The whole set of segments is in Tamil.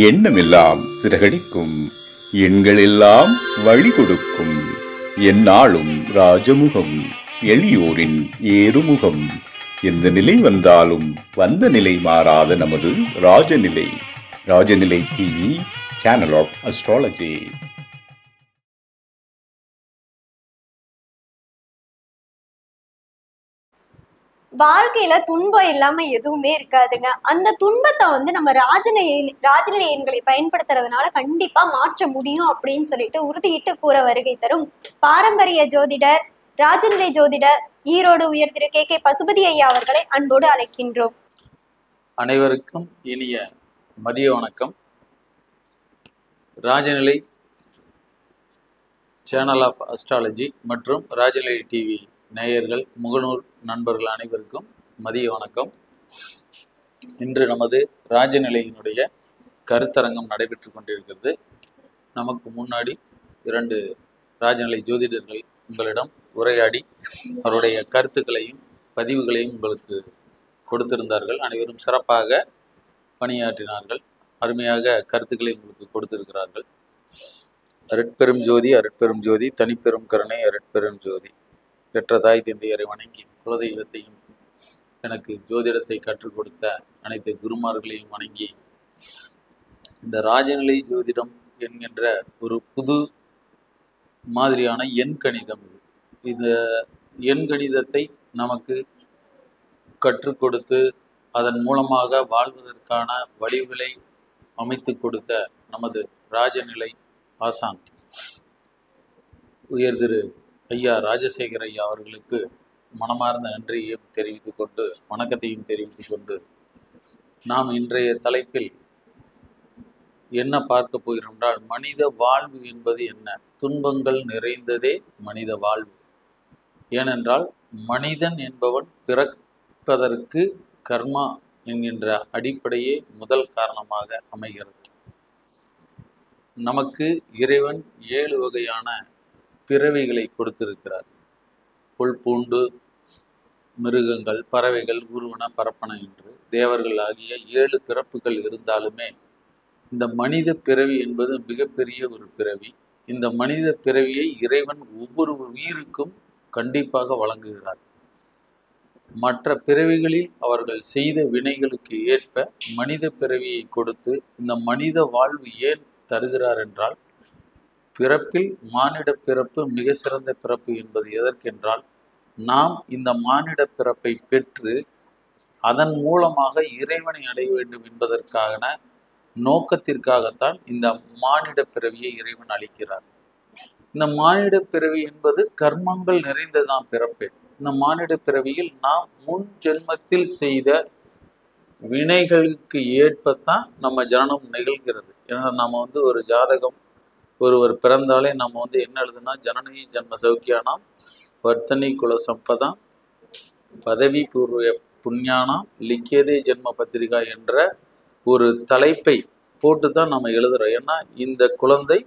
எண்ணமெல்லாம் சிறகடிக்கும், எண்களெல்லாம் வழி கொடுக்கும். எந்நாளும் ராஜமுகம், எளியோரின் ஏறுமுகம். எந்த நிலை வந்தாலும் வந்த நிலை மாறாத நமது Rajanilai. Rajanilai TV, channel of astrology. வாழ்க்கையில துன்பம் இல்லாம எதுவுமே இருக்காதுங்க. அந்த துன்பத்தை நம்ம ராஜநிலை எண்களை பயன்படுத்துறதுனால கண்டிப்பா மாற்ற முடியும் அப்படின்னு சொல்லிட்டு உறுதியிட்டு கூற வருகை தரும் பாரம்பரிய ஜோதிடர், ராஜநிலை ஜோதிடர், ஈரோடு உயர் திரு கே பசுபதி ஐயா அவர்களை அன்போடு அழைக்கின்றோம். அனைவருக்கும் இனிய மதிய வணக்கம். ராஜநிலை சேனல் ஆஃப் அஸ்ட்ராலஜி மற்றும் ராஜநிலை டிவி நேயர்கள், முகநூல் நண்பர்கள் அனைவருக்கும் மதிய வணக்கம். இன்று நமது ராஜநிலையினுடைய கருத்தரங்கம் நடைபெற்று கொண்டிருக்கிறது. நமக்கு முன்னாடி 2 ராஜநிலை ஜோதிடர்கள் உங்களிடம் உரையாடி அவருடைய கருத்துக்களையும் பதிவுகளையும் உங்களுக்கு கொடுத்திருந்தார்கள். அனைவரும் சிறப்பாக பணியாற்றினார்கள். அருமையாக கருத்துக்களை உங்களுக்கு கொடுத்திருக்கிறார்கள். அருட்பெரும் ஜோதி, அருட்பெரும் ஜோதி, தனிப்பெரும் கருணை, அருட்பெரும் ஜோதி. பெற்ற தாய் தந்தையரை வணங்கி குலதெய்வத்தையும் எனக்கு ஜோதிடத்தை கற்றுக் கொடுத்த அனைத்து குருமார்களையும் வணங்கி இந்த ராஜநிலை ஜோதிடம் என்கின்ற ஒரு புது மாதிரியான எண்கணிதம் இந்த எண்கணிதத்தை நமக்கு கற்றுக் கொடுத்து அதன் மூலமாக வாழ்வதற்கான வழிகளை அமைத்து கொடுத்த நமது ராஜநிலை ஆசான் உயர் திரு ஐயா ராஜசேகர் ஐயா அவர்களுக்கு மனமார்ந்த நன்றியையும் தெரிவித்துக் கொண்டு, வணக்கத்தையும் தெரிவித்துக் கொண்டு, நாம் இன்றைய தலைப்பில் என்ன பார்க்க போகிறோம் என்றால், மனித வாழ்வு என்பது என்ன? துன்பங்கள் நிறைந்ததே மனித வாழ்வு. ஏனென்றால் மனிதன் என்பவன் பிறப்பதற்கு கர்மா என்கின்ற அடிப்படையே முதல் காரணமாக அமைகிறது. நமக்கு இறைவன் 7 வகையான பிறவிகளை கொடுத்திருக்கிறார். புல், பூண்டு, மிருகங்கள், பறவைகள், ஊர்வன, பரப்பன என்று தேவர்கள் ஆகிய 7 பிறப்புகள் இருந்தாலுமே இந்த மனித பிறவி என்பது மிகப்பெரிய ஒரு பிறவி. இந்த மனித பிறவியை இறைவன் ஒவ்வொரு உயிருக்கும் கண்டிப்பாக வழங்குகிறார். மற்ற பிறவிகளில் அவர்கள் செய்த வினைகளுக்கு ஏற்ப மனித பிறவியை கொடுத்து இந்த மனித வாழ்வு ஏன் தருகிறார் என்றால், பிறப்பில் மானிட பிறப்பு மிக சிறந்த பிறப்பு என்பது எதற்கென்றால், நாம் இந்த மானிட பிறப்பை பெற்று அதன் மூலமாக இறைவனை அடைய வேண்டும் என்பதற்கான நோக்கத்திற்காகத்தான் இந்த மானிட பிறவியை இறைவன் அளிக்கிறார். இந்த மானிட பிறவி என்பது கர்மங்கள் நிறைந்ததான் பிறப்பு. இந்த மானிட பிறவியில் நாம் முன் ஜென்மத்தில் செய்த வினைகளுக்கு ஏற்பத்தான் நம்ம ஜனனம் நிகழ்கிறது. ஏன்னா நம்ம ஒரு ஜாதகம் ஒருவர் பிறந்தாலே நம்ம என்ன எழுதுனா, ஜனனி ஜன்ம சௌக்கியானாம் வர்த்தனி குல சம்பதாம் பதவி பூர்வ புண்ணியானாம் லிக்கியதே ஜென்ம பத்திரிகா என்ற ஒரு தலைப்பை போட்டு தான் நம்ம எழுதுறோம். ஏன்னா இந்த குழந்தை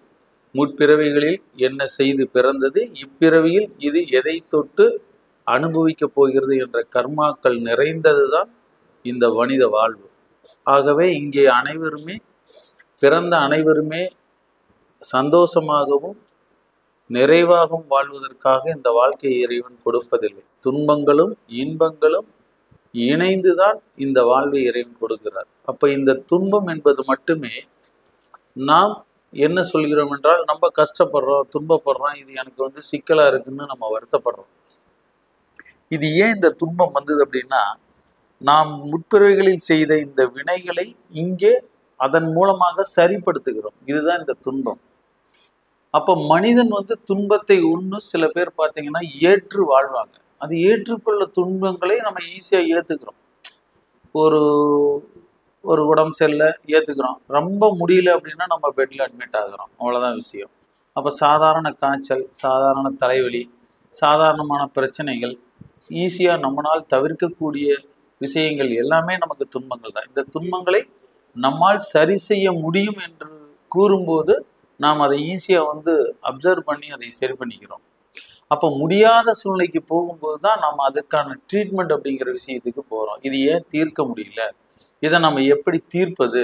முற்பிறவிகளில் என்ன செய்து பிறந்தது, இப்பிறவியில் இது எதை தொட்டு அனுபவிக்க போகிறது என்ற கர்மாக்கள் நிறைந்தது தான் இந்த மனித வாழ்வு. ஆகவே இங்கே அனைவருமே பிறந்த அனைவருமே சந்தோஷமாகவும் நிறைவாகவும் வாழ்வதற்காக இந்த வாழ்க்கையை இறைவன் கொடுப்பதில்லை. துன்பங்களும் இன்பங்களும் இணைந்துதான் இந்த வாழ்வை இறைவன் கொடுக்கிறார். அப்ப இந்த துன்பம் என்பது மட்டுமே நாம் என்ன சொல்கிறோம் என்றால், நம்ம கஷ்டப்படுறோம், துன்பப்படுறோம், இது எனக்கு சிக்கலா இருக்குன்னு நம்ம வருத்தப்படுறோம். இது ஏன் இந்த துன்பம் வந்தது அப்படின்னா, நாம் முற்பிறவிகளில் செய்த இந்த வினைகளை இங்கே அதன் மூலமாக சரிப்படுத்துகிறோம். இதுதான் இந்த துன்பம். அப்ப மனிதன் துன்பத்தை சில பேர் பார்த்தீங்கன்னா ஏற்று வாழ்வாங்க. அது ஏற்றுக்கொள்ள துன்பங்களை நம்ம ஈஸியா ஏத்துக்கிறோம். ஒரு உடம்பு செல்ல ஏத்துக்கிறோம். ரொம்ப முடியல அப்படின்னா நம்ம பெட்ல அட்மிட் ஆகிறோம். அவ்வளவுதான் விஷயம். அப்ப சாதாரண காய்ச்சல், சாதாரண தலைவலி, சாதாரணமான பிரச்சனைகள், ஈஸியா நம்மளால் தவிர்க்கக்கூடிய விஷயங்கள் எல்லாமே நமக்கு துன்பங்கள் தான். இந்த துன்பங்களை நம்மால் சரி செய்ய முடியும் என்று கூறும்போது நாம் அதை ஈஸியா அப்சர்வ் பண்ணி அதை சரி பண்ணிக்கிறோம். அப்போ முடியாத சூழ்நிலைக்கு போகும்போது தான் நம்ம அதுக்கான ட்ரீட்மெண்ட் அப்படிங்கிற விஷயத்துக்கு போறோம். இது ஏன் தீர்க்க முடியல, இதை நம்ம எப்படி தீர்ப்பது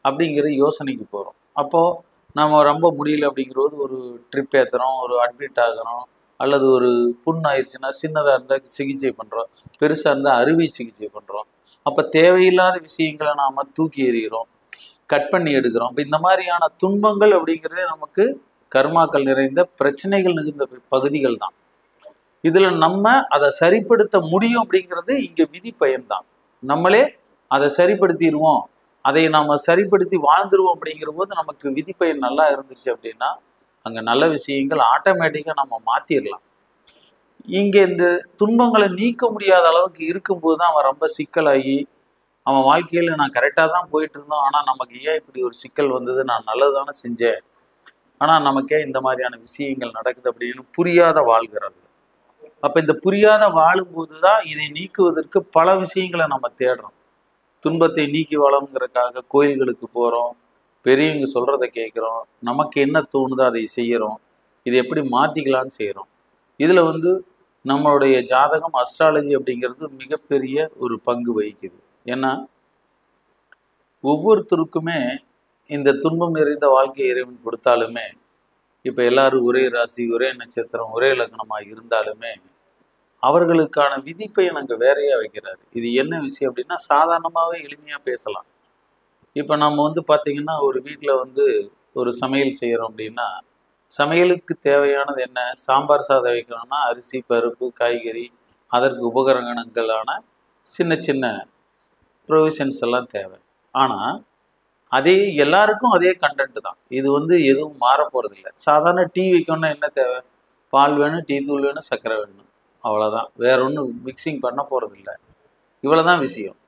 அப்படிங்கிற யோசனைக்கு போகிறோம். அப்போது நம்ம ரொம்ப முடியல அப்படிங்கிறது ஒரு ட்ரிப் ஏற்றுறோம், ஒரு அட்மிட் ஆகிறோம், அல்லது ஒரு புண் ஆயிடுச்சுன்னா சின்னதாக இருந்தால் சிகிச்சை பண்ணுறோம், பெருசாக இருந்தால் அறுவை சிகிச்சை பண்ணுறோம். அப்போ தேவையில்லாத விஷயங்களை நாம் தூக்கி எறிகிறோம், கட் பண்ணி எடுக்கிறோம். இப்போ இந்த மாதிரியான துன்பங்கள் அப்படிங்கிறதே நமக்கு கர்மாக்கள் நிறைந்த பிரச்சனைகள் நிறைந்த பகுதிகள் தான். இதில் நம்ம அதை சரிப்படுத்த முடியும் அப்படிங்கிறது இங்கே விதி பயன்தான். நம்மளே அதை சரிப்படுத்திடுவோம், அதை நாம் சரிப்படுத்தி வாழ்ந்துருவோம் அப்படிங்கிற போது நமக்கு விதிப்பயன் நல்லா இருந்துச்சு அப்படின்னா அங்கே நல்ல விஷயங்கள் ஆட்டோமேட்டிக்காக நம்ம மாற்றிடலாம். இங்கே இந்த துன்பங்களை நீக்க முடியாத அளவுக்கு இருக்கும்போது தான் அவன் ரொம்ப சிக்கலாகி அவன் வாழ்க்கையில் நான் கரெக்டாக தான் போயிட்டு இருந்தோம், ஆனால் நமக்கு ஏன் இப்படி ஒரு சிக்கல் வந்தது, நான் நல்லதானே செஞ்சேன், ஆனால் நமக்கே இந்த மாதிரியான விஷயங்கள் நடக்குது அப்படின்னு புரியாத வாழ்கிறார்கள். அப்போ இந்த புரியாத வாழும்போது தான் இதை நீக்குவதற்கு பல விஷயங்களை நம்ம தேடுறோம். துன்பத்தை நீக்கி வாழணுங்கிறதுக்காக கோயில்களுக்கு போகிறோம், பெரியவங்க சொல்கிறத கேட்குறோம், நமக்கு என்ன தோணுதோ அதை செய்கிறோம், இதை எப்படி மாற்றிக்கலான்னு செய்கிறோம். இதில் நம்மளுடைய ஜாதகம் அஸ்ட்ராலஜி அப்படிங்கிறது மிகப்பெரிய ஒரு பங்கு வகிக்குது. ஏன்னா ஒவ்வொருத்தருக்குமே இந்த துன்பம் நிறைந்த வாழ்க்கையை இறைவன் கொடுத்தாலுமே, இப்போ எல்லாரும் ஒரே ராசி, ஒரே நட்சத்திரம், ஒரே லக்னமாக இருந்தாலுமே அவர்களுக்கான விதிப்பயன் அங்கே வேறையா வைக்கிறாரு. இது என்ன விஷயம் அப்படின்னா சாதாரணமாகவே எளிமையாக பேசலாம். இப்போ நம்ம பார்த்தீங்கன்னா ஒரு வீட்டில் ஒரு சமையல் செய்கிறோம் அப்படின்னா சமையலுக்கு தேவையானது என்ன? சாம்பார் சாதம் வைக்கிறோம்னா அரிசி, பருப்பு, காய்கறி, அதற்கு உபகரணங்களான சின்ன சின்ன ப்ரொவிஷன்ஸ் எல்லாம் தேவை. ஆனால் அதே எல்லாருக்கும் அதே கண்டென்ட் தான். இது எதுவும் மாற போகிறதில்ல. சாதாரண டீ வைக்கணும்னா என்ன தேவை? பால் வேணும், டீ தூள் வேணும், சர்க்கரை வேணும், அவ்வளோதான். வேற ஒன்றும் மிக்சிங் பண்ண போகிறதில்ல. இவ்வளோதான் விஷயம்.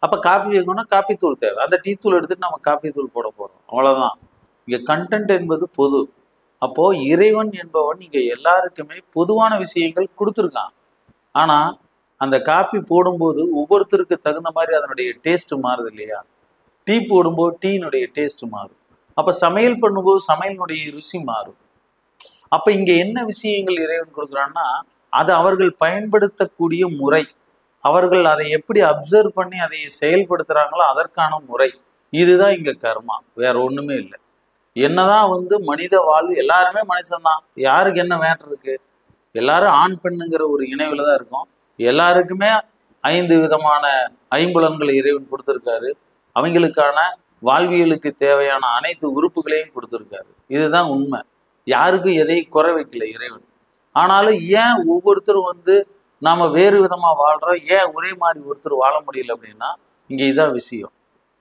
அப்போ காஃபி வைக்கணும்னா காஃபி தூள் தேவை. அந்த டீ தூள் எடுத்துகிட்டு நம்ம காஃபி தூள் போட போகிறோம், அவ்வளோதான். இங்கே கண்டென்ட் என்பது பொது. அப்போது இறைவன் என்பவன் இங்கே எல்லாருக்குமே பொதுவான விஷயங்கள் கொடுத்துருக்கான். ஆனால் அந்த காஃபி போடும்போது ஒவ்வொருத்தருக்கு தகுந்த மாதிரி அதனுடைய டேஸ்ட் மாறுது இல்லையா? டீ போடும்போது டீனுடைய டேஸ்ட் மாறும். அப்போ சமையல் பண்ணும்போது சமையலினுடைய ருசி மாறும். அப்போ இங்கே என்ன விஷயங்கள் இறைவன் கொடுக்குறான்னா அது அவர்கள் பயன்படுத்தக்கூடிய முறை, அவர்கள் அதை எப்படி அப்சர்வ் பண்ணி அதை செயல்படுத்துகிறாங்களோ அதற்கான முறை, இதுதான் இங்கே கர்மா, வேற ஒன்றுமே இல்லை. என்னதான் மனித வாழ்வு, எல்லாருமே மனுஷன்தான், யாருக்கு என்ன மேட்டர் இருக்கு? எல்லாரும் ஆண் பெண்ணுங்கிற ஒரு இணைவில் தான் இருக்கும். எல்லாருக்குமே 5 விதமான ஐம்புலன்களை இறைவன் கொடுத்துருக்காரு. அவங்களுக்கான வாழ்வியலுக்கு தேவையான அனைத்து உறுப்புகளையும் கொடுத்துருக்காரு. இதுதான் உண்மை. யாருக்கும் எதையும் குறை வைக்கல இறைவன். ஆனாலும் ஏன் ஒவ்வொருத்தரும் நாம வேறு விதமா வாழ்றோம், ஏன் ஒரே மாதிரி ஒருத்தர் வாழ முடியல அப்படின்னா இங்க இதான் விஷயம்.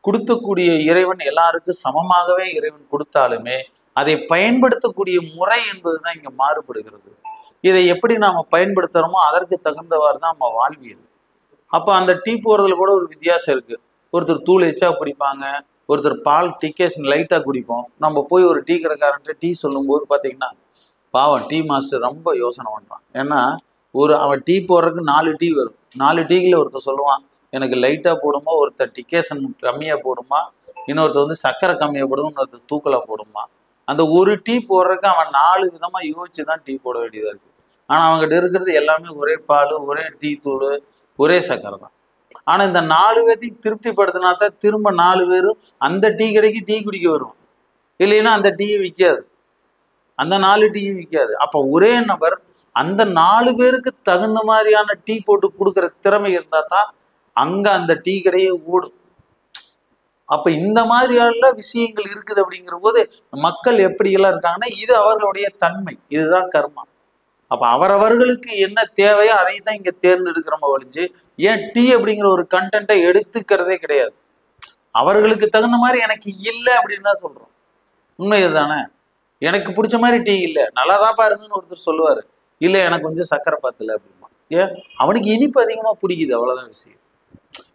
கொடுக்கக்கூடிய இறைவன் எல்லாருக்கும் சமமாகவே இறைவன் கொடுத்தாலுமே அதை பயன்படுத்தக்கூடிய முறை என்பதுதான் இங்க மாறுபடுகிறது. இதை எப்படி நாம பயன்படுத்துறோமோ அதற்கு தகுந்தவாறு தான் நம்ம வாழ்வியல். அப்ப அந்த டீ போடுறதுல கூட ஒரு வித்தியாசம் இருக்கு. ஒருத்தர் தூள் எச்சா குடிப்பாங்க, ஒருத்தர் பால் டிகேஷன் லைட்டா குடிப்போம். நம்ம போய் ஒரு டீ கடைக்காரன்ட்டு டீ சொல்லும் போது பாத்தீங்கன்னா பாவம் டீ மாஸ்டர் ரொம்ப யோசனை பண்றான். ஏன்னா அவன் டீ போடுறதுக்கு 4 டீ வரும். 4 டீக்கில் ஒருத்தர் சொல்லுவான் எனக்கு லைட்டா போடுமா, ஒருத்தர் டிகேஷன் கம்மியா போடுமா, இன்னொருத்தர் சர்க்கரை கம்மியா போடுமா, இன்னொருத்தர் தூக்கலா போடுமா. அந்த ஒரு டீ போடுறதுக்கு அவன் 4 விதமா யோசிச்சுதான் டீ போட வேண்டியதா இருக்கு. ஆனா அவங்ககிட்ட இருக்கிறது எல்லாமே ஒரே பால், ஒரே டீ தூள், ஒரே சர்க்கரை தான். ஆனா இந்த 4 பேர்த்தையும் திருப்திப்படுத்தினா தான் திரும்ப 4 பேரும் அந்த டீ கடைக்கு டீ குடிக்க வருவோம். இல்லைன்னா அந்த டீயை விற்காது, அந்த 4 டீயும் விற்காது. அப்ப ஒரே நபர் அந்த 4 பேருக்கு தகுந்த மாதிரியான டீ போட்டு கொடுக்குற திறமை இருந்தா தான் அங்க அந்த டீ கடையே ஓடும். அப்ப இந்த மாதிரியான விஷயங்கள் இருக்குது. அப்படிங்கிற போது மக்கள் எப்படியெல்லாம் இருக்காங்கன்னா இது அவர்களுடைய தன்மை, இதுதான் கர்மா. அப்ப அவரவர்களுக்கு என்ன தேவையோ அதை தான் இங்க தேர்ந்தெடுக்கிறோமோ ஒழிஞ்சு ஏன் டீ அப்படிங்கிற ஒரு கண்டென்ட்டை எடுத்துக்கிறதே கிடையாது. அவர்களுக்கு தகுந்த மாதிரி எனக்கு இல்லை அப்படின்னு தான் சொல்றோம். உண்மை இதுதானே? எனக்கு பிடிச்ச மாதிரி டீ இல்லை, நல்லாதாப்பா இருந்துன்னு ஒருத்தர் சொல்லுவாரு, இல்லை எனக்கு கொஞ்சம் சர்க்கரை பத்தல அப்படிமா. ஏன்? அவனுக்கு இனிப்பு அதிகமா பிடிக்குது, அவ்வளவுதான் விஷயம்.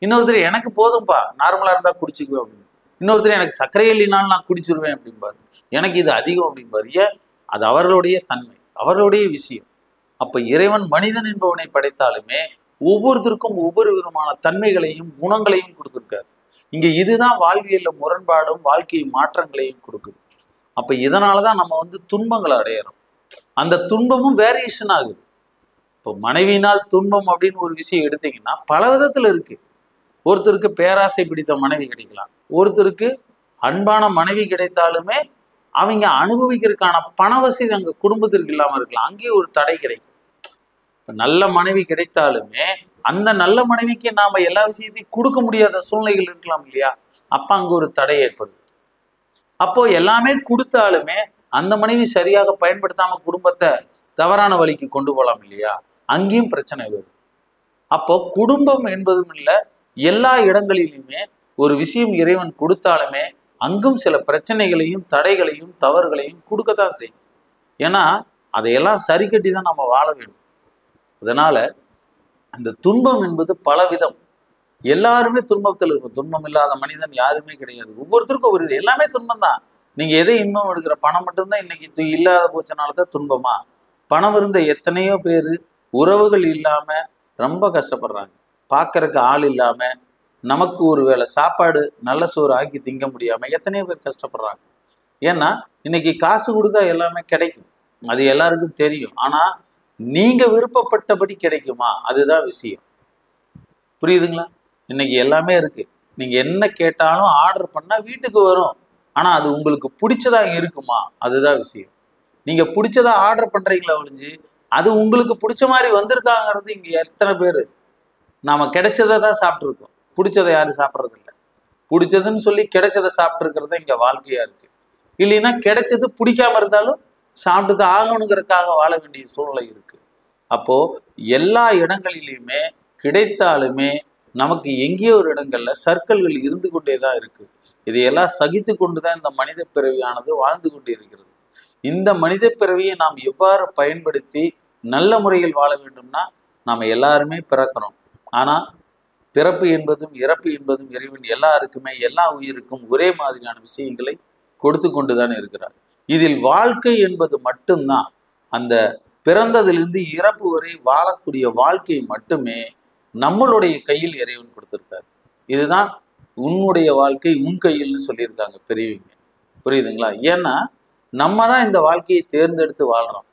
இன்னொருத்தர் எனக்கு போதும்பா, நார்மலா இருந்தா குடிச்சுக்குவேன் அப்படின்னு. இன்னொருத்தர் எனக்கு சர்க்கரை இல்லைனாலும் நான் குடிச்சிருவேன் அப்படிம்பாரு, எனக்கு இது அதிகம் அப்படிம்பாரு. ஏன்? அது அவர்களுடைய தன்மை, அவர்களுடைய விஷயம். அப்ப இறைவன் மனிதன் என்பவனை படைத்தாலுமே ஒவ்வொருத்தருக்கும் ஒவ்வொரு விதமான தன்மைகளையும் குணங்களையும் கொடுத்துருக்காரு. இங்க இதுதான் வாழ்வியல்ல முரண்பாடும் வாழ்க்கை மாற்றங்களையும் கொடுக்குது. அப்ப இதனாலதான் நம்ம துன்பங்களை அடையிறோம். அந்த துன்பமும் வேரியேஷன் ஆகுது. இப்போ மனைவியினால் துன்பம் அப்படின்னு ஒரு விஷயம் எடுத்தீங்கன்னா பல விதத்துல இருக்கு. ஒருத்தருக்கு பேராசை பிடித்த மனைவி கிடைக்கலாம், ஒருத்தருக்கு அன்பான மனைவி கிடைத்தாலுமே அவங்க அனுபவிக்கிறதுக்கான பண வசதி அங்க குடும்பத்திற்கு இல்லாம இருக்கலாம், அங்கேயும் ஒரு தடை கிடைக்கும். இப்ப நல்ல மனைவி கிடைத்தாலுமே அந்த நல்ல மனைவிக்கு நாம எல்லா விஷயத்தையும் கொடுக்க முடியாத சூழ்நிலைகள் இருக்கலாம் இல்லையா? அப்ப அங்க ஒரு தடை ஏற்படுது. அப்போ எல்லாமே கொடுத்தாலுமே அந்த மனைவி சரியாக பயன்படுத்தாம குடும்பத்தை தவறான வழிக்கு கொண்டு போகலாம் இல்லையா? அங்கேயும் பிரச்சனை வருது. அப்போ குடும்பம் என்பதும் இல்லை, எல்லா இடங்களிலுமே ஒரு விஷயம் இறைவன் கொடுத்தாலுமே அங்கும் சில பிரச்சனைகளையும் தடைகளையும் தவறுகளையும் கொடுக்கத்தான் செய்யும். ஏன்னா அதையெல்லாம் சரி கட்டி தான் நம்ம வாழ வேண்டும். அதனால அந்த துன்பம் என்பது பலவிதம். எல்லாருமே துன்பத்தில் இருக்கும். துன்பம் இல்லாத மனிதன் யாருமே கிடையாது. ஒவ்வொருத்தருக்கும் ஒரு எல்லாமே துன்பம் தான். நீங்க எதை இன்பம் எடுக்கிற? பணம் மட்டும்தான் இன்னைக்கு இல்லாத போச்சனாலதான் துன்பமா? பணம் இருந்த எத்தனையோ பேர் உறவுகள் இல்லாம ரொம்ப கஷ்டப்படுறாங்க. பார்க்கறதுக்கு ஆள் இல்லாம, நமக்கு ஒரு வேளை சாப்பாடு நல்ல சோறு ஆக்கி திங்க முடியாம எத்தனையோ பேர் கஷ்டப்படுறாங்க. ஏன்னா இன்னைக்கு காசு கொடுத்தா எல்லாமே கிடைக்கும், அது எல்லாருக்கும் தெரியும். ஆனா நீங்க விருப்பப்பட்டபடி கிடைக்குமா? அதுதான் விஷயம். புரியுதுங்களா? இன்னைக்கு எல்லாமே இருக்கு. நீங்க என்ன கேட்டாலும் ஆர்டர் பண்ணா வீட்டுக்கு வரும். ஆனா அது உங்களுக்கு பிடிச்சதா இருக்குமா? அதுதான் விஷயம். நீங்க பிடிச்சதா ஆர்டர் பண்றீங்களா ஒழிஞ்சு அது உங்களுக்கு பிடிச்ச மாதிரி வந்திருக்காங்கிறது இங்க எத்தனை பேரு? நாம கிடைச்சதை தான் சாப்பிட்டுருக்கோம், பிடிச்சதை யாரும் சாப்பிட்றது இல்லை. பிடிச்சதுன்னு சொல்லி கிடைச்சதை சாப்பிட்டு இருக்கிறது இங்க வாழ்க்கையா இருக்கு. இல்லைன்னா கிடைச்சது பிடிக்காம இருந்தாலும் சாப்பிட்டு ஆகணுங்கிறதுக்காக வாழ வேண்டிய சூழ்நிலை இருக்கு. அப்போ எல்லா இடங்களிலுமே கிடைத்தாலுமே நமக்கு எங்கேயோ ஒரு இடங்கள்ல சர்க்கிள்கள் இருந்து கொண்டே தான் இருக்கு. இதையெல்லாம் சகித்து கொண்டுதான் இந்த மனித பிறவியானது வாழ்ந்து கொண்டு இருக்கிறது. இந்த மனித பிறவியை நாம் எவ்வாறு பயன்படுத்தி நல்ல முறையில் வாழ வேண்டும்னா, நாம எல்லாருமே பிறக்கிறோம். ஆனா பிறப்பு என்பதும் இறப்பு என்பதும் இறைவன் எல்லாருக்குமே எல்லா உயிருக்கும் ஒரே மாதிரியான விஷயங்களை கொடுத்து கொண்டுதான் இருக்கிறார். இதில் வாழ்க்கை என்பது மட்டும்தான், அந்த பிறந்ததிலிருந்து இறப்பு வரை வாழக்கூடிய வாழ்க்கை மட்டுமே நம்மளுடைய கையில் இறைவன் கொடுத்திருக்காரு. இதுதான் உன்னுடைய வாழ்க்கை உன் கையில்னு சொல்லியிருக்காங்க பெரியவங்க. புரியுதுங்களா? ஏன்னா நம்ம தான் இந்த வாழ்க்கையை தேர்ந்தெடுத்து வாழ்றோம்.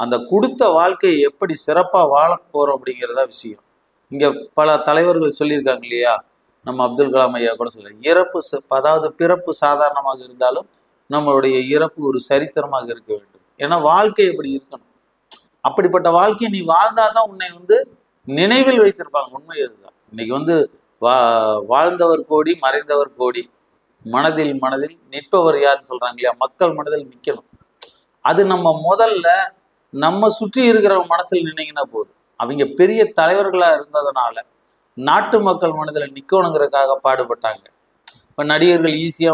அந்த கொடுத்த வாழ்க்கையை எப்படி சிறப்பா வாழ போறோம் அப்படிங்கிறதா விஷயம். இங்க பல தலைவர்கள் சொல்லியிருக்காங்க இல்லையா? நம்ம அப்துல் கலாம் ஐயா கூட சொல்ல, இறப்பு அதாவது பிறப்பு சாதாரணமாக இருந்தாலும் நம்மளுடைய இறப்பு ஒரு சரித்திரமாக இருக்க வேண்டும். ஏன்னா வாழ்க்கை எப்படி இருக்கணும், அப்படிப்பட்ட வாழ்க்கையை நீ வாழ்ந்தாதான் உன்னை நினைவில் வைத்திருப்பாங்க. உண்மை அதுதான். இன்னைக்கு வாழ்ந்தவர் கோடி மறைந்தவர் கோடி, மனதில் மனதில் நிற்பவர் யாருன்னு சொல்றாங்க இல்லையா? மக்கள் மனதில் நிக்கணும். அது நம்ம முதல்ல நம்ம சுற்றி இருக்கிற மனசில் நினைங்கன்னா போதும். அவங்க பெரிய தலைவர்களா இருந்ததுனால நாட்டு மக்கள் மனதில் நிக்கணுங்கிறதுக்காக பாடுபட்டாங்க. இப்ப நடிகர்கள் ஈஸியா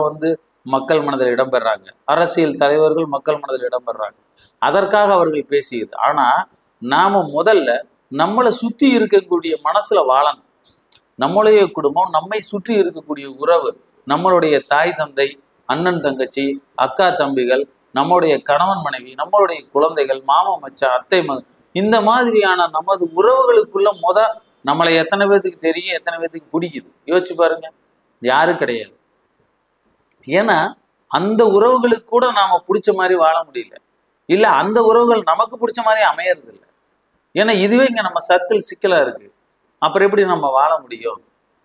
மக்கள் மனதில் இடம்பெறாங்க, அரசியல் தலைவர்கள் மக்கள் மனதில் இடம்பெறாங்க, அதற்காக அவர்கள் பேசியது. ஆனா நாம முதல்ல நம்மளை சுற்றி இருக்கக்கூடிய மனசுல வாழணும். நம்மளுடைய குடும்பம், நம்மை சுற்றி இருக்கக்கூடிய உறவு, நம்மளுடைய தாய் தந்தை, அண்ணன் தங்கச்சி, அக்கா தம்பிகள், நம்முடைய கணவன் மனைவி, நம்மளுடைய குழந்தைகள், மாமா மச்சான், அத்தை மகன், இந்த மாதிரியான நமது உறவுகளுக்குள்ள நம்மளை எத்தனை பேர்த்துக்கு தெரியும், எத்தனை பேர்த்துக்கு பிடிக்குது யோசிச்சு பாருங்க. யாரும் கிடையாது. ஏன்னா அந்த உறவுகளுக்கு கூட நாம பிடிச்ச மாதிரி வாழ முடியல, இல்ல அந்த உறவுகள் நமக்கு பிடிச்ச மாதிரி அமையறது இல்லை. ஏன்னா இதுவே இங்க நம்ம சர்க்கிள் சிக்கலா இருக்கு. அப்புறம் எப்படி நம்ம வாழ முடியும்?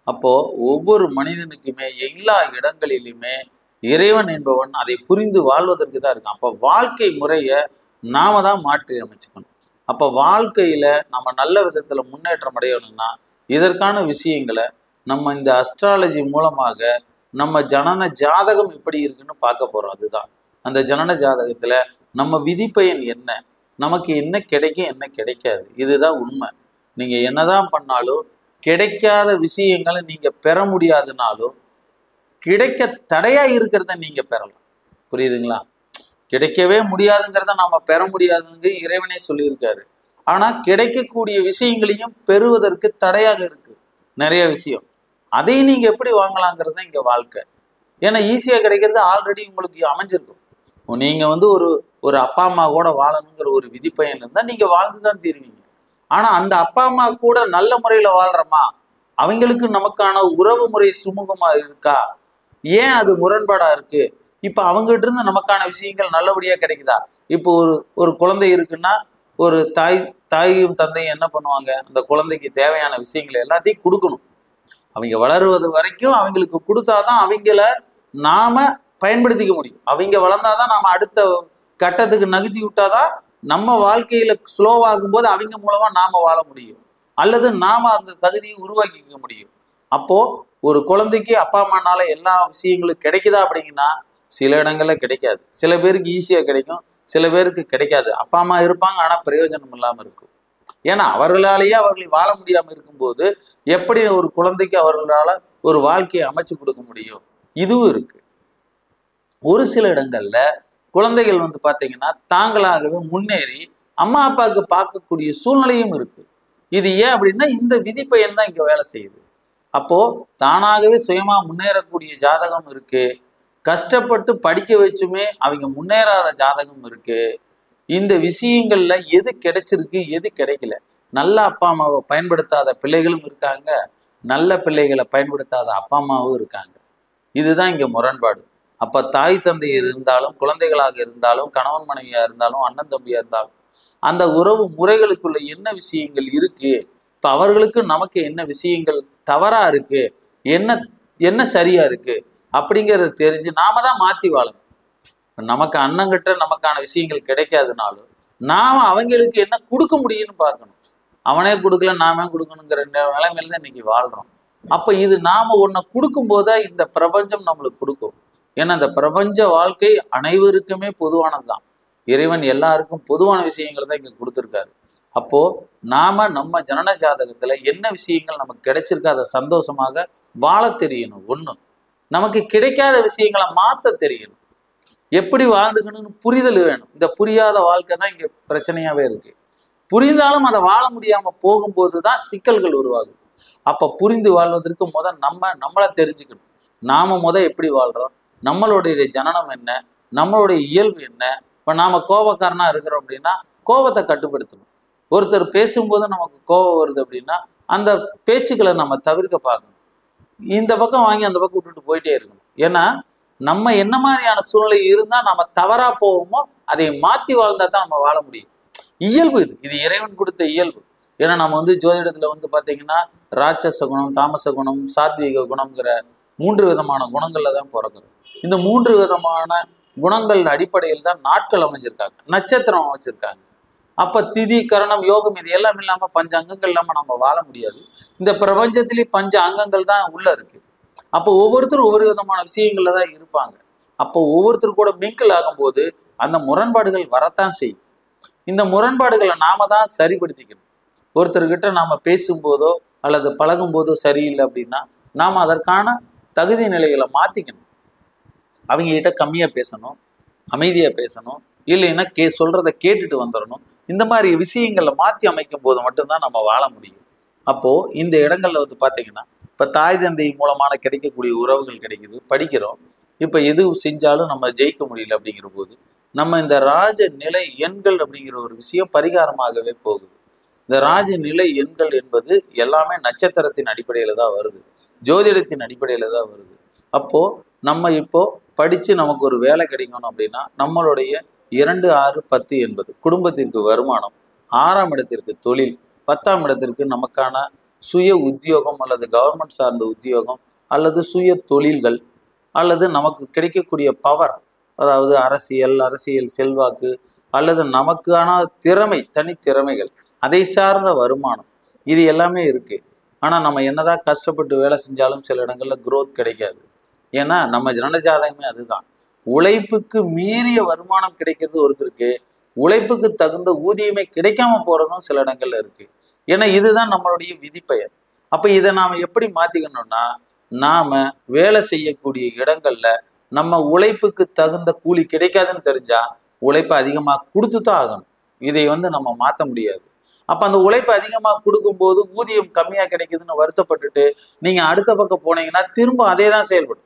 அப்போ ஒவ்வொரு மனிதனுக்குமே எல்லா இடங்களிலுமே இறைவன் என்பவன் அதை புரிந்து வாழ்வதற்கு தான் இருக்கான். அப்போ வாழ்க்கை முறைய நாம தான் மாற்றி அமைச்சுக்கணும். அப்போ வாழ்க்கையில நம்ம நல்ல விதத்துல முன்னேற்றம் அடையணும்னா இதற்கான விஷயங்களை நம்ம இந்த அஸ்ட்ராலஜி மூலமாக நம்ம ஜனன ஜாதகம் எப்படி இருக்குன்னு பார்க்க போறோம். அதுதான் அந்த ஜனன ஜாதகத்துல நம்ம விதிப்பயன் என்ன, நமக்கு என்ன கிடைக்கும் என்ன கிடைக்காது, இதுதான் உண்மை. நீங்க என்னதான் பண்ணாலும் கிடைக்காத விஷயங்களை நீங்க பெற முடியாதுனாலும் கிடைக்க தடையா இருக்கிறத நீங்க பெறலாம். புரியுதுங்களா? கிடைக்கவே முடியாதுங்கிறத நாம பெற முடியாதுங்க இறைவனே சொல்லியிருக்காரு. ஆனா கிடைக்கக்கூடிய விஷயங்களையும் பெறுவதற்கு தடையாக இருக்கு நிறைய விஷயம். அதையும் நீங்க எப்படி வாங்கலாங்கிறது இங்க வாழ்க்கை. ஏன்னா ஈஸியா கிடைக்கிறது ஆல்ரெடி உங்களுக்கு அமைஞ்சிருக்கும். நீங்க ஒரு அப்பா அம்மா கூட வாழணுங்கிற ஒரு விதிப்பயன் இருந்தா நீங்க வாழ்ந்துதான் தீருவீங்க. ஆனா அந்த அப்பா அம்மா கூட நல்ல முறையில வாழ்றோமா, அவங்களுக்கு நமக்கான உறவு முறை சுமூகமா இருக்கா, ஏன் அது முரண்பாடா இருக்கு, இப்ப அவங்ககிட்ட இருந்து நமக்கான விஷயங்கள் நல்லபடியா கிடைக்குதா? இப்போ ஒரு குழந்தை இருக்குன்னா ஒரு தாயும் தந்தையும் என்ன பண்ணுவாங்க, அந்த குழந்தைக்கு தேவையான விஷயங்களை எல்லாத்தையும் கொடுக்கணும். அவங்க வளருவது வரைக்கும் அவங்களுக்கு கொடுத்தாதான் அவங்கள நாம பயன்படுத்திக்க முடியும். அவங்க வளர்ந்தாதான் நாம அடுத்த கட்டத்துக்கு நகர்த்தி விட்டாதான் நம்ம வாழ்க்கையில ஸ்லோவாகும் போது அவங்க மூலமா நாம வாழ முடியும், அல்லது நாம அந்த தகுதியை உருவாக்கிக்க முடியும். அப்போ ஒரு குழந்தைக்கு அப்பா அம்மானால எல்லா விஷயங்களும் கிடைக்குதா அப்படிங்கன்னா சில இடங்கள்ல கிடைக்காது. சில பேருக்கு ஈஸியா கிடைக்கும், சில பேருக்கு கிடைக்காது. அப்பா அம்மா இருப்பாங்க, ஆனா பிரயோஜனம் இல்லாம இருக்கும். ஏன்னா அவர்களாலேயே அவர்கள் வாழ முடியாம இருக்கும்போது எப்படி ஒரு குழந்தைக்கு அவர்களால ஒரு வாழ்க்கையை அமைச்சு கொடுக்க முடியும்? இதுவும் இருக்கு. ஒரு சில இடங்கள்ல குழந்தைகள் பாத்தீங்கன்னா தாங்களாகவே முன்னேறி அம்மா அப்பாவுக்கு பார்க்கக்கூடிய சூழ்நிலையும் இருக்கு. இது ஏன் அப்படின்னா இந்த விதிப்பயன் தான் இங்க வேலை செய்யுது. அப்போ தானாகவே சுயமா முன்னேறக்கூடிய ஜாதகம் இருக்கு, கஷ்டப்பட்டு படிக்க வச்சுமே அவங்க முன்னேறாத ஜாதகம் இருக்கு. இந்த விஷயங்கள்ல எது கிடைச்சிருக்கு எது கிடைக்கல, நல்ல அப்பா அம்மாவை பயன்படுத்தாத பிள்ளைகளும் இருக்காங்க, நல்ல பிள்ளைகளை பயன்படுத்தாத அப்பா அம்மாவும் இருக்காங்க. இதுதான் இங்க முரண்பாடு. அப்ப தாய் தந்தை இருந்தாலும், குழந்தைகளாக இருந்தாலும், கணவன் மனைவியா இருந்தாலும், அண்ணன் தம்பியா இருந்தாலும், அந்த உறவு முறைகளுக்குள்ள என்ன விஷயங்கள் இருக்கு, இப்ப அவர்களுக்கு நமக்கு என்ன விஷயங்கள் தவறா இருக்கு, என்ன என்ன சரியா இருக்கு அப்படிங்கிறத தெரிஞ்சு நாம தான் மாத்தி வாழணும். நமக்கு அண்ணங்கிட்ட நமக்கான விஷயங்கள் கிடைக்காதுனாலும் நாம அவங்களுக்கு என்ன கொடுக்க முடியும்னு பார்க்கணும். அவனே கொடுக்கல நாமே கொடுக்கணுங்கிற நிலைமையில தான் இன்னைக்கு வாழ்றோம். அப்ப இது நாம ஒன்ன கொடுக்கும் போதுதான் இந்த பிரபஞ்சம் நம்மளுக்கு கொடுக்கும். ஏன்னா இந்த பிரபஞ்ச வாழ்க்கை அனைவருக்குமே பொதுவானதுதான். இறைவன் எல்லாருக்கும் பொதுவான விஷயங்களை தான் இங்க கொடுத்துருக்காரு. அப்போ நாம நம்ம ஜனன ஜாதகத்துல என்ன விஷயங்கள் நமக்கு கிடைச்சிருக்கு அதை சந்தோஷமாக வாழ தெரியணும். ஒண்ணு, நமக்கு கிடைக்காத விஷயங்களை மாத்த தெரியணும். எப்படி வாழ்ந்துக்கணும்னு புரிதல் வேணும். இந்த புரியாத வாழ்க்கை தான் இங்க பிரச்சனையாவே இருக்கு. புரிந்தாலும் அதை வாழ முடியாம போகும்போதுதான் சிக்கல்கள் உருவாகுது. அப்ப புரிந்து வாழ்வதற்கு நம்மளை தெரிஞ்சுக்கணும். நாம எப்படி வாழ்றோம், நம்மளுடைய ஜனனம் என்ன, நம்மளுடைய இயல்பு என்ன. இப்ப நாம கோபக்காரனா இருக்கிறோம் அப்படின்னா கோபத்தை கட்டுப்படுத்தணும். ஒருத்தர் பேசும்போது நமக்கு கோபம் வருது அப்படின்னா அந்த பேச்சுக்களை நம்ம தவிர்க்க பார்க்கணும். இந்த பக்கம் வாங்கி அந்த பக்கம் விட்டுட்டு போயிட்டே இருக்கணும். ஏன்னா நம்ம என்ன மாதிரியான சூழ்நிலை இருந்தா நம்ம தவறா போவோமோ அதை மாத்தி வாழ்ந்தா தான் நம்ம வாழ முடியும். இயல்பு இது இறைவன் கொடுத்த இயல்பு. ஏன்னா நம்ம ஜோதிடத்துல பாத்தீங்கன்னா ராட்சச குணம், தாமச குணம், சாத்வீக குணம்ங்கிற 3 விதமான குணங்கள்ல தான் பிறக்கிறோம். இந்த 3 விதமான குணங்கள் அடிப்படையில் தான் நாட்கள் அமைஞ்சிருக்காங்க, நட்சத்திரம் அமைச்சிருக்காங்க. அப்ப திதி, கரணம், யோகம் இது எல்லாம் இல்லாம 5 அங்கங்கள் இல்லாம நம்ம வாழ முடியாது. இந்த பிரபஞ்சத்திலேயே 5 அங்கங்கள் தான் உள்ள இருக்கு. அப்போ ஒவ்வொருத்தரும் ஒவ்வொரு விதமான விஷயங்கள்ல தான் இருப்பாங்க. அப்போ ஒவ்வொருத்தரும் கூட மிங்கிள் ஆகும்போது அந்த முரண்பாடுகள் வரத்தான் செய்யும். இந்த முரண்பாடுகளை நாம தான் சரிப்படுத்திக்கணும். ஒருத்தர்கிட்ட நாம பேசும்போதோ அல்லது பழகும் போதோ சரியில்லை அப்படின்னா நாம அதற்கான தகுதி நிலைகளை மாத்திக்கணும். அவங்க கிட்ட கம்மியா பேசணும், அமைதியா பேசணும், இல்லைன்னா சொல்றதை கேட்டுட்டு வந்துடணும். இந்த மாதிரி விஷயங்களை மாத்தி அமைக்கும் போது மட்டும்தான் நம்ம வாழ முடியும். அப்போ இந்த இடங்கள்ல பாத்தீங்கன்னா இப்ப தாய் தந்தை மூலமான கிடைக்கக்கூடிய உறவுகள் கிடைக்குது, படிக்கிறோம். இப்ப எது செஞ்சாலும் நம்ம ஜெயிக்க முடியல அப்படிங்கிற போது நம்ம இந்த ராஜ நிலை எண்கள் அப்படிங்கிற ஒரு விஷயம் பரிகாரமாகவே போகுது. இந்த ராஜ நிலை எண்கள் என்பது எல்லாமே நட்சத்திரத்தின் அடிப்படையில தான் வருது, ஜோதிடத்தின் அடிப்படையில தான் வருது. அப்போ நம்ம இப்போ படிச்சு நமக்கு ஒரு வேலை கிடைக்கணும் அப்படின்னா நம்மளுடைய 2, 6, 10 என்பது குடும்பத்திற்கு வருமானம், 6ஆம் இடத்திற்கு தொழில், 10ஆம் இடத்திற்கு நமக்கான சுய உத்தியோகம் அல்லது கவர்மெண்ட் சார்ந்த உத்தியோகம் அல்லது சுய தொழில்கள் அல்லது நமக்கு கிடைக்கக்கூடிய பவர், அதாவது அரசியல் செல்வாக்கு அல்லது நமக்கான திறமை, தனித்திறமைகள், அதை சார்ந்த வருமானம், இது எல்லாமே இருக்கு. ஆனா நம்ம என்னதான் கஷ்டப்பட்டு வேலை செஞ்சாலும் சில இடங்கள்ல growth கிடைக்காது. ஏன்னா நம்ம ஜனன ஜாதகமே அதுதான். உழைப்புக்கு மீறிய வருமானம் கிடைக்கிறது ஒருத்தருக்கு, உழைப்புக்கு தகுந்த ஊதியமே கிடைக்காம போறதும் சில இடங்கள்ல இருக்கு. ஏன்னா இதுதான் நம்மளுடைய விதிப்பெயர். அப்ப இதை நாம எப்படி மாத்திக்கணும்னா, நாம வேலை செய்யக்கூடிய இடங்கள்ல நம்ம உழைப்புக்கு தகுந்த கூலி கிடைக்காதுன்னு தெரிஞ்சா உழைப்பை அதிகமா கொடுத்துதான் ஆகணும். இதை நம்ம மாத்த முடியாது. அப்ப அந்த உழைப்பு அதிகமா கொடுக்கும்போது ஊதியம் கம்மியா கிடைக்குதுன்னு வருத்தப்பட்டுட்டு நீங்க அடுத்த பக்கம் போனீங்கன்னா திரும்ப அதே தான் செயல்படும்.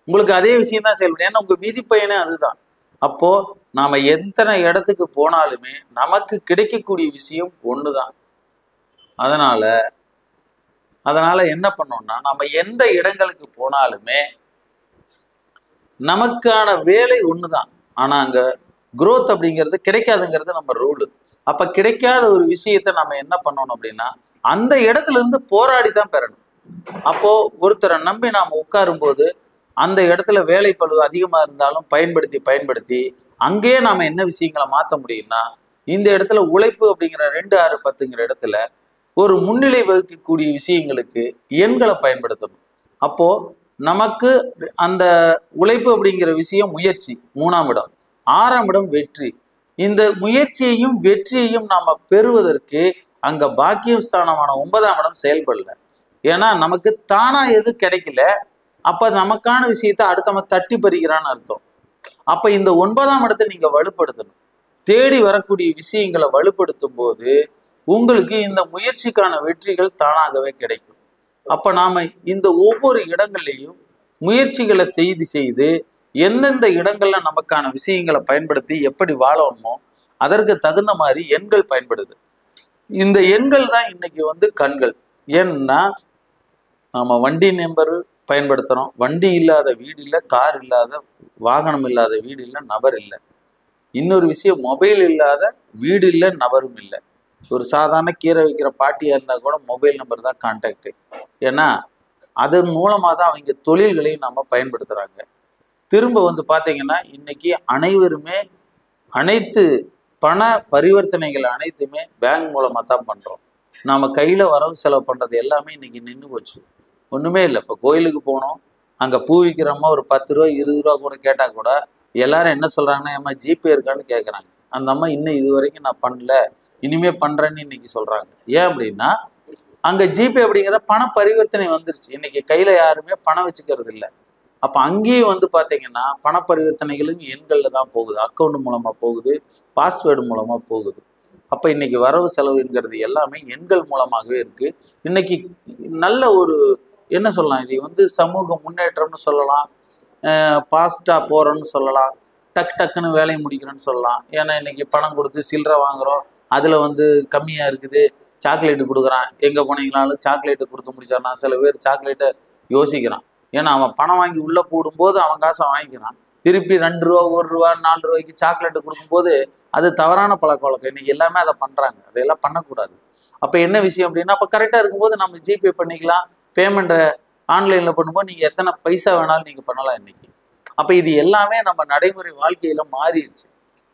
உங்களுக்கு அதே விஷயம் தான் செயல்படும். ஏன்னா உங்க விதிப்பயனே அதுதான். அப்போ நாம எத்தனை இடத்துக்கு போனாலுமே நமக்கு கிடைக்கக்கூடிய விஷயம் ஒண்ணுதான். அதனால என்ன பண்ணோம்னா, நம்ம எந்த இடங்களுக்கு போனாலுமே நமக்கான வேலை ஒண்ணுதான். ஆனா அங்க growth அப்படிங்கிறது கிடைக்காதுங்கிறது நம்ம ரூலு. அப்ப கிடைக்காத ஒரு விஷயத்த நம்ம என்ன பண்ணணும் அப்படின்னா அந்த இடத்துல இருந்து போராடி தான் பெறணும். அப்போ ஒருத்தரை நம்பி நாம உட்காரும் போது அந்த இடத்துல வேலைப்பளு அதிகமா இருந்தாலும் பயன்படுத்தி அங்கேயே நாம என்ன விஷயங்களை மாற்ற முடியும்னா, இந்த இடத்துல உழைப்பு அப்படிங்கிற 2, 6, 10ங்கிற இடத்துல ஒரு முன்னிலை வகிக்கக்கூடிய விஷயங்களுக்கு எண்களை பயன்படுத்தணும். அப்போ நமக்கு அந்த உழைப்பு அப்படிங்கிற விஷயம் முயற்சி 3ஆம் இடம், 6ஆம் இடம் வெற்றி. இந்த முயற்சியையும் வெற்றியையும் நாம பெறுவதற்கு அங்க பாக்கியம் ஸ்தானமான 9ஆம் இடம் செயல்படல. ஏன்னா நமக்கு தானா எது கிடைக்கல, அப்ப நமக்கான விஷயத்த அடுத்தவன் தட்டி பறிக்கிறான்னு அர்த்தம். அப்ப இந்த 9ஆம் இடத்தை நீங்க வலுப்படுத்தணும். தேடி வரக்கூடிய விஷயங்களை வலுப்படுத்தும் போது உங்களுக்கு இந்த முயற்சிக்கான வெற்றிகள் தானாகவே கிடைக்கும். அப்ப நாம இந்த ஒவ்வொரு இடங்கள்லையும் முயற்சிகளை செய்து எந்தெந்த இடங்கள்ல நமக்கான விஷயங்களை பயன்படுத்தி எப்படி வாழணுமோ அதற்கு தகுந்த மாதிரி எண்கள் பயன்படுது. இந்த எண்கள் தான் இன்னைக்கு கண்கள். ஏன்னா நம்ம வண்டி நம்பர் பயன்படுத்துறோம். வண்டி இல்லாத வீடு இல்லை, கார் இல்லாத வாகனம் இல்லாத வீடு இல்லை, நபர் இல்லை. இன்னொரு விஷயம், மொபைல் இல்லாத வீடு இல்லை, நபரும் இல்லை. ஒரு சாதாரண கீரை வைக்கிற பாட்டியா இருந்தா கூட மொபைல் நம்பர் தான் கான்டாக்ட். ஏன்னா அதன் மூலமா தான் அவங்க தொழில்களையும் நம்ம பயன்படுத்துறாங்க. திரும்ப பாத்தீங்கன்னா இன்னைக்கு அனைவருமே அனைத்து பண பரிவர்த்தனைகள் அனைத்துமே பேங்க் மூலமா தான் பண்றோம். நாம கையில வரவு செலவு பண்றது எல்லாமே இன்னைக்கு நின்று போச்சு. ஒண்ணுமே இல்லை. இப்போ கோயிலுக்கு போனோம், அங்க பூ விற்கிறோமா ஒரு 10 ரூபா 20 ரூபா கூட கேட்டா கூட எல்லாரும் என்ன சொல்றாங்கன்னா, ஏமா ஜிபே இருக்கான்னு கேட்குறாங்க. அந்த அம்மா இன்னும் இது வரைக்கும் நான் பண்ணல, இனிமே பண்றேன்னு இன்னைக்கு சொல்றாங்க. ஏன் அப்படின்னா அங்க ஜிபே அப்படிங்கிற பண பரிவர்த்தனை வந்துருச்சு. இன்னைக்கு கையில யாருமே பணம் வச்சுக்கிறது இல்லை. அப்ப அங்கேயும் பாத்தீங்கன்னா பண பரிவர்த்தனைகளும் எண்கள்ல தான் போகுது. அக்கௌண்ட் மூலமா போகுது, பாஸ்வேர்டு மூலமா போகுது. அப்ப இன்னைக்கு வரவு செலவுங்கிறது எல்லாமே எண்கள் மூலமாகவே இருக்கு. இன்னைக்கு நல்ல ஒரு என்ன சொல்லலாம், இது சமூக முன்னேற்றம்னு சொல்லலாம், பாஸ்டா போறோம்னு சொல்லலாம், டக்குன்னு வேலையை முடிக்கிறோன்னு சொல்லலாம். ஏன்னா இன்னைக்கு பணம் கொடுத்து சில்லறை வாங்குறோம், அதுல கம்மியா இருக்குது, சாக்லேட்டு கொடுக்குறான், எங்க போனீங்களாலும் சாக்லேட்டு கொடுத்து முடிச்சானா. சில பேர் சாக்லேட்டை யோசிக்கிறான். ஏன்னா அவன் பணம் வாங்கி உள்ள போடும்போது அவன் காசை வாங்கிக்கிறான், திருப்பி 2 ரூபா 1 ரூபா 4 ரூபாய்க்கு சாக்லேட்டு கொடுக்கும்போது அது தவறான பழக்க வழக்கம். இன்னைக்கு எல்லாமே அதை பண்றாங்க. அதையெல்லாம் பண்ணக்கூடாது. அப்ப என்ன விஷயம் அப்படின்னா, அப்ப கரெக்டா இருக்கும்போது நம்ம ஜிபே பண்ணிக்கலாம், பேமெண்ட்டை ஆன்லைன்ல பண்ணும்போது நீங்க எத்தனை பைசா வேணாலும் நீங்க பண்ணலாம் இன்னைக்கு. அப்ப இது எல்லாமே நம்ம நடைமுறை வாழ்க்கையில மாறிடுச்சு.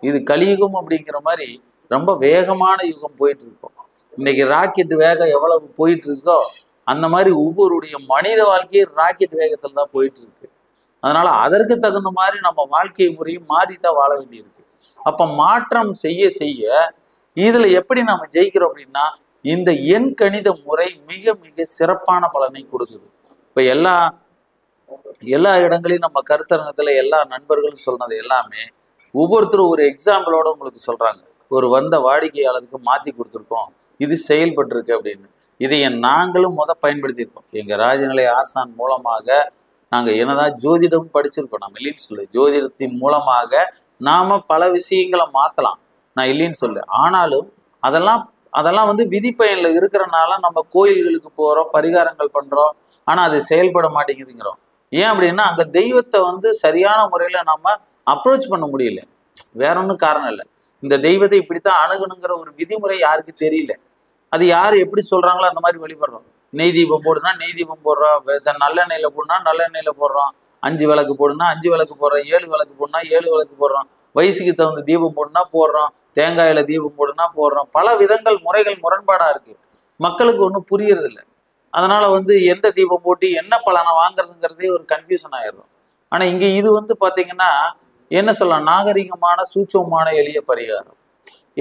இது கலியுகம் அப்படிங்கிற மாதிரி ரொம்ப வேகமான யுகம் போயிட்டு இருக்கோம். இன்னைக்கு ராக்கெட் வேகம் எவ்வளவு போயிட்டு இருக்கோ அந்த மாதிரி ஒவ்வொருடைய மனித வாழ்க்கையை ராக்கெட் வேகத்துல தான் போயிட்டு இருக்கு. அதனால அதற்கு தகுந்த மாதிரி நம்ம வாழ்க்கை முறையும் மாறித்தான் வாழ வேண்டியிருக்கு. அப்ப மாற்றம் செய்ய இதுல எப்படி நம்ம ஜெயிக்கிறோம் அப்படின்னா, இந்த எண் கணித முறை மிக மிக சிறப்பான பலனை கொடுக்குது. இப்ப எல்லா இடங்களையும் நம்ம கருத்தரங்கத்துல எல்லா நண்பர்களும் சொன்னது எல்லாமே ஒவ்வொருத்தரும் ஒரு எக்ஸாம்பிளோட உங்களுக்கு சொல்றாங்க. ஒரு வந்த வாடிக்கையாளருக்கு மாத்தி கொடுத்துருக்கோம், இது செயல்பட்டு இருக்கு அப்படின்னு. இதை நாங்களும் பயன்படுத்தியிருக்கோம். எங்க ராஜநிலை ஆசான் மூலமாக நாங்க என்னதான் ஜோதிடம் படிச்சிருக்கோம், நம்ம இல்லைன்னு சொல்லு. ஜோதிடத்தின் மூலமாக நாம பல விஷயங்களை மாத்தலாம், நான் இல்லைன்னு சொல்லு. ஆனாலும் அதெல்லாம் விதிப்பயன்ல இருக்கிறனால நம்ம கோயில்களுக்கு போறோம், பரிகாரங்கள் பண்றோம், ஆனா அது செயல்பட மாட்டேங்குதுங்கிறோம். ஏன் அப்படின்னா அங்க தெய்வத்தை சரியான முறையில நம்ம அப்ரோச் பண்ண முடியல. வேற ஒன்றும் காரணம் இல்லை. இந்த தெய்வத்தை இப்படித்தான் அணுகணுங்கிற ஒரு விதிமுறை யாருக்கு தெரியல. அது யாரு எப்படி சொல்றாங்களோ அந்த மாதிரி வழிபடுறோம். நெய் தீபம் போடுனா நெய் தீபம் போடுறோம், நல்லெண்ணெயில போடுனா நல்லெண்ணெயில போடுறோம், 5 விளக்கு போடுனா 5 விளக்கு போடுறோம், 7 விளக்கு போடுனா 7 விளக்கு போடுறோம், வயசுக்கு தகுந்த தீபம் போடுனா போடுறோம், தேங்காயில தீபம் போடுனா போடுறோம். பல விதங்கள் முறைகள் முரண்பாடா இருக்கு. மக்களுக்கு ஒன்றும் புரியறது இல்லை. அதனால எந்த தீபம் போட்டு என்ன பலனை வாங்குறதுங்கிறதே ஒரு கன்ஃபியூஷன் ஆயிடும். ஆனா இங்க இது பாத்தீங்கன்னா என்ன சொல்லலாம், நாகரிகமான சூட்சமான எளிய பரிகாரம்.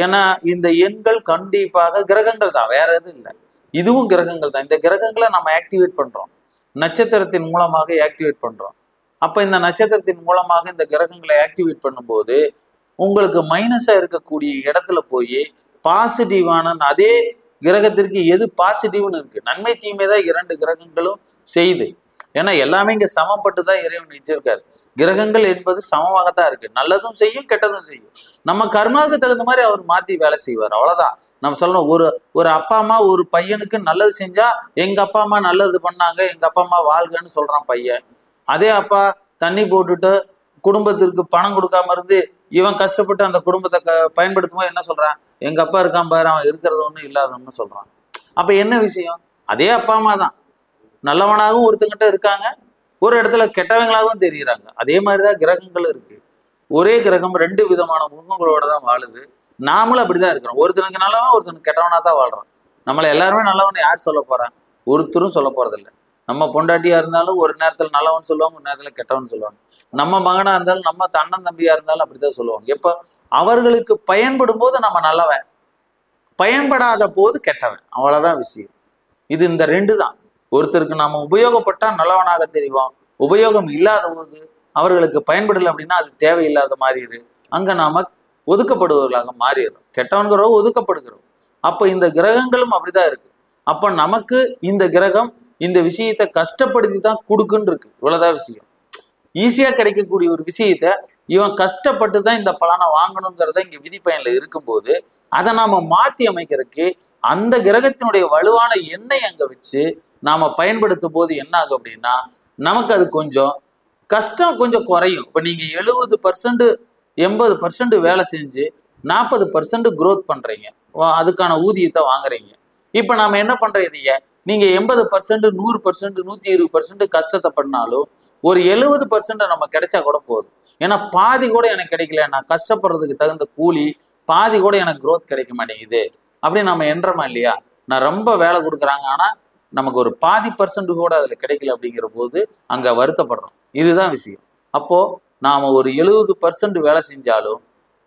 ஏன்னா இந்த எண்கள் கண்டிப்பாக கிரகங்கள் தான், வேற எதுவும் இல்லை. இதுவும் கிரகங்கள் தான். இந்த கிரகங்களை நம்ம ஆக்டிவேட் பண்றோம், நட்சத்திரத்தின் மூலமாக ஆக்டிவேட் பண்றோம். அப்ப இந்த நட்சத்திரத்தின் மூலமாக இந்த கிரகங்களை ஆக்டிவேட் பண்ணும்போது உங்களுக்கு மைனஸா இருக்கக்கூடிய இடத்துல போய் பாசிட்டிவான அதே கிரகத்திற்கு எது பாசிட்டிவ்னு இருக்கு, நன்மை தீமை தான் 2 கிரகங்களும் செய்யுது. ஏன்னா எல்லாமே இங்க சமப்பட்டு தான் இறைவன் வச்சிருக்காரு. கிரகங்கள் என்பது சமமாகத்தான் இருக்கு, நல்லதும் செய்யும் கெட்டதும் செய்யும். நம்ம கர்மாவுக்கு தகுந்த மாதிரி அவர் மாத்தி வேலை செய்வார், அவ்வளவுதான். நம்ம சொல்லணும், ஒரு அப்பா அம்மா ஒரு பையனுக்கு நல்லது செஞ்சா எங்க அப்பா அம்மா நல்லது பண்ணாங்க, எங்க அப்பா அம்மா வாழ்கன்னு சொல்றான் பையன். அதே அப்பா தண்ணி போட்டுட்டு குடும்பத்திற்கு பணம் கொடுக்காம இருந்து இவன் கஷ்டப்பட்டு அந்த குடும்பத்தை பயன்படுத்தும் போது என்ன சொல்றான், எங்க அப்பா இருக்கான் பாரு, அவன் இருக்கிறது ஒன்றும் இல்லாதவன்னு சொல்றான். அப்ப என்ன விஷயம், அதே அப்பா அம்மா தான் நல்லவனாகவும் ஒருத்தங்கிட்ட இருக்காங்க, ஒரு இடத்துல கெட்டவங்களாகவும் தெரியுறாங்க. அதே மாதிரிதான் கிரகங்கள் இருக்கு. ஒரே கிரகம் 2 விதமான முகங்களோட தான் வாழுது. நாமளும் அப்படிதான் இருக்கிறோம். ஒருத்தனுக்கு நல்லவன், ஒருத்தனுக்கு கெட்டவனா தான் வாழ்றோம். நம்மளை எல்லாருமே நல்லவன் யார் சொல்ல போறான்? ஒருத்தரும் சொல்ல போறதில்லை. நம்ம பொண்டாட்டியா இருந்தாலும் ஒரு நேரத்துல நல்லவன் சொல்லுவாங்க, ஒரு நேரத்துல கெட்டவன் சொல்லுவாங்க. நம்ம மகனா இருந்தாலும், நம்ம அண்ணன் தம்பியா இருந்தாலும் அப்படிதான் சொல்லுவாங்க. எப்ப அவர்களுக்கு பயன்படும் போது நம்ம நல்லவன், பயன்படாத போது கெட்டவன். அவ்வளவுதான் விஷயம். இது இந்த 2 தான். ஒருத்தருக்கு நாம உபயோகப்பட்டா நல்லவனாக தெரிவோம். உபயோகம் இல்லாத போது அவர்களுக்கு பயன்படலை அப்படின்னா அது தேவையில்லாத மாறிடு. அங்க நாம ஒதுக்கப்படுவர்களாக மாறிடுறோம். கெட்டவன்கிறோம், ஒதுக்கப்படுகிறோம். அப்ப இந்த கிரகங்களும் அப்படிதான் இருக்கு. அப்ப நமக்கு இந்த கிரகம் இந்த விஷயத்தை கஷ்டப்படுத்தி தான் கொடுக்குன்னு இருக்கு. இவ்வளவுதான் விஷயம். ஈஸியா கிடைக்கக்கூடிய ஒரு விஷயத்த இவன் கஷ்டப்பட்டு தான் இந்த பலனை வாங்கணுங்கிறத இங்க விதிப்பயன்ல இருக்கும்போது அதை நாம மாற்றி அமைக்கிறதுக்கு அந்த கிரகத்தினுடைய வலுவான எண்ணெய் அங்க வச்சு நாம பயன்படுத்தும் போது என்ன ஆகும் அப்படின்னா நமக்கு அது கொஞ்சம் கஷ்டம் கொஞ்சம் குறையும். இப்ப நீங்க 70% 80% வேலை செஞ்சு 40% growth பண்றீங்க, அதுக்கான ஊதியத்தை வாங்குறீங்க. இப்ப நாம என்ன பண்றது? இதைய நீங்க 80% 100% 120% கஷ்டத்தை பண்ணாலும் ஒரு 70% நம்ம கிடைச்சா கூட போதும். ஏன்னா பாதி கூட எனக்கு கிடைக்கல, நான் கஷ்டப்படுறதுக்கு தகுந்த கூலி பாதி கூட எனக்கு growth கிடைக்க மாட்டேங்குது அப்படின்னு நம்ம எண்றோமா இல்லையா? நான் ரொம்ப வேலை கொடுக்குறாங்க, ஆனா நமக்கு ஒரு பாதி % கூட அதுல கிடைக்கல அப்படிங்கிற போது அங்க வருத்தப்படுறோம். இதுதான் விஷயம். அப்போ நாம ஒரு 70% வேலை செஞ்சாலும்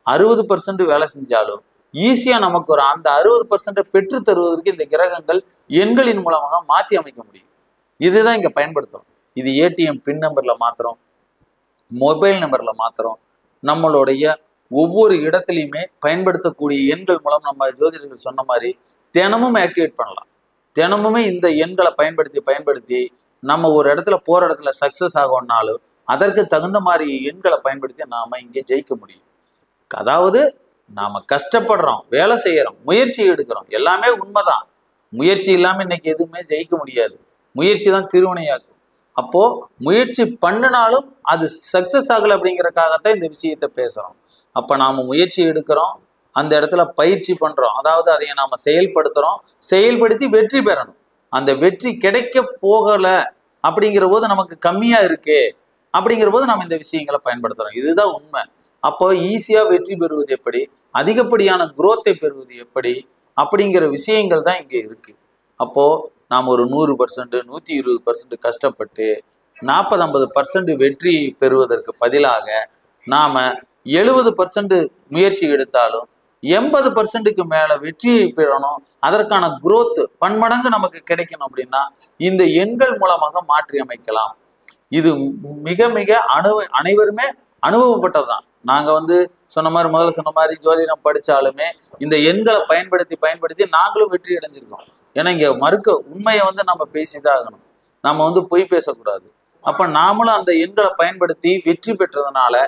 60% வேலை செஞ்சாலும் ஈஸியா நமக்கு ஒரு அந்த 60% பெற்று தருவதற்கு இந்த கிரகங்கள் எண்களின் மூலமாக மாற்றி அமைக்க முடியும். இதுதான் இங்க பயன்படுத்துறோம். இது ஏடிஎம் பின் நம்பர்ல மாத்திரம், மொபைல் நம்பர்ல மாத்திரம், நம்மளுடைய ஒவ்வொரு இடத்துலையுமே பயன்படுத்தக்கூடிய எண்கள் மூலம் நம்ம ஜோதிடர்கள் சொன்ன மாதிரி தினமும் ஆக்டிவேட் பண்ணலாம். தினமுமே இந்த எண்களை பயன்படுத்தி நம்ம ஒரு இடத்துல போற இடத்துல சக்சஸ் ஆகணும்னாலும் அதற்கு தகுந்த மாதிரி எண்களை பயன்படுத்தி நாம இங்கே ஜெயிக்க முடியும். அதாவது நாம கஷ்டப்படுறோம், வேலை செய்யறோம், முயற்சி எடுக்கிறோம், எல்லாமே உண்மைதான். முயற்சி இல்லாம இன்னைக்கு எதுவுமே ஜெயிக்க முடியாது. முயற்சி தான் திருவினையாக்கும். அப்போ முயற்சி பண்ணினாலும் அது சக்சஸ் ஆகலை அப்படிங்கிறதுக்காகத்தான் இந்த விஷயத்த பேசுறோம். அப்ப நாம முயற்சி எடுக்கிறோம், அந்த இடத்துல பயிற்சி பண்றோம், அதாவது அதை நாம செயல்படுத்துறோம், செயல்படுத்தி வெற்றி பெறணும். அந்த வெற்றி கிடைக்க போகல அப்படிங்கிற போது நமக்கு கம்மியா இருக்கு அப்படிங்கிற போது நம்ம இந்த விஷயங்களை பயன்படுத்துறோம். இதுதான் உண்மை. அப்போ ஈஸியா வெற்றி பெறுவது எப்படி, அதிகப்படியான குரோத்தை பெறுவது எப்படி அப்படிங்கிற விஷயங்கள் தான் இங்க இருக்கு. அப்போ நாம் ஒரு 100% 120% கஷ்டப்பட்டு 40-50% வெற்றி பெறுவதற்கு பதிலாக நாம 70% முயற்சி எடுத்தாலும் 80%க்கு மேல வெற்றி பெறணும், அதற்கான குரோத் பன்மடங்கு நமக்கு கிடைக்கணும் அப்படின்னா இந்த எண்கள் மூலமாக மாற்றி அமைக்கலாம். இது மிக மிக அனைவருமே அனுபவப்பட்டதுதான். நாங்க சொன்ன மாதிரி முதல்ல சொன்ன மாதிரி ஜோதிடம் படிச்சாலுமே இந்த எண்களை பயன்படுத்தி நாங்களும் வெற்றி அடைஞ்சிருக்கோம். ஏன்னா இங்க உண்மையை நம்ம பேசிதான் ஆகணும், நம்ம பொய் பேசக்கூடாது. அப்ப நாமளும் அந்த எண்களை பயன்படுத்தி வெற்றி பெற்றதுனால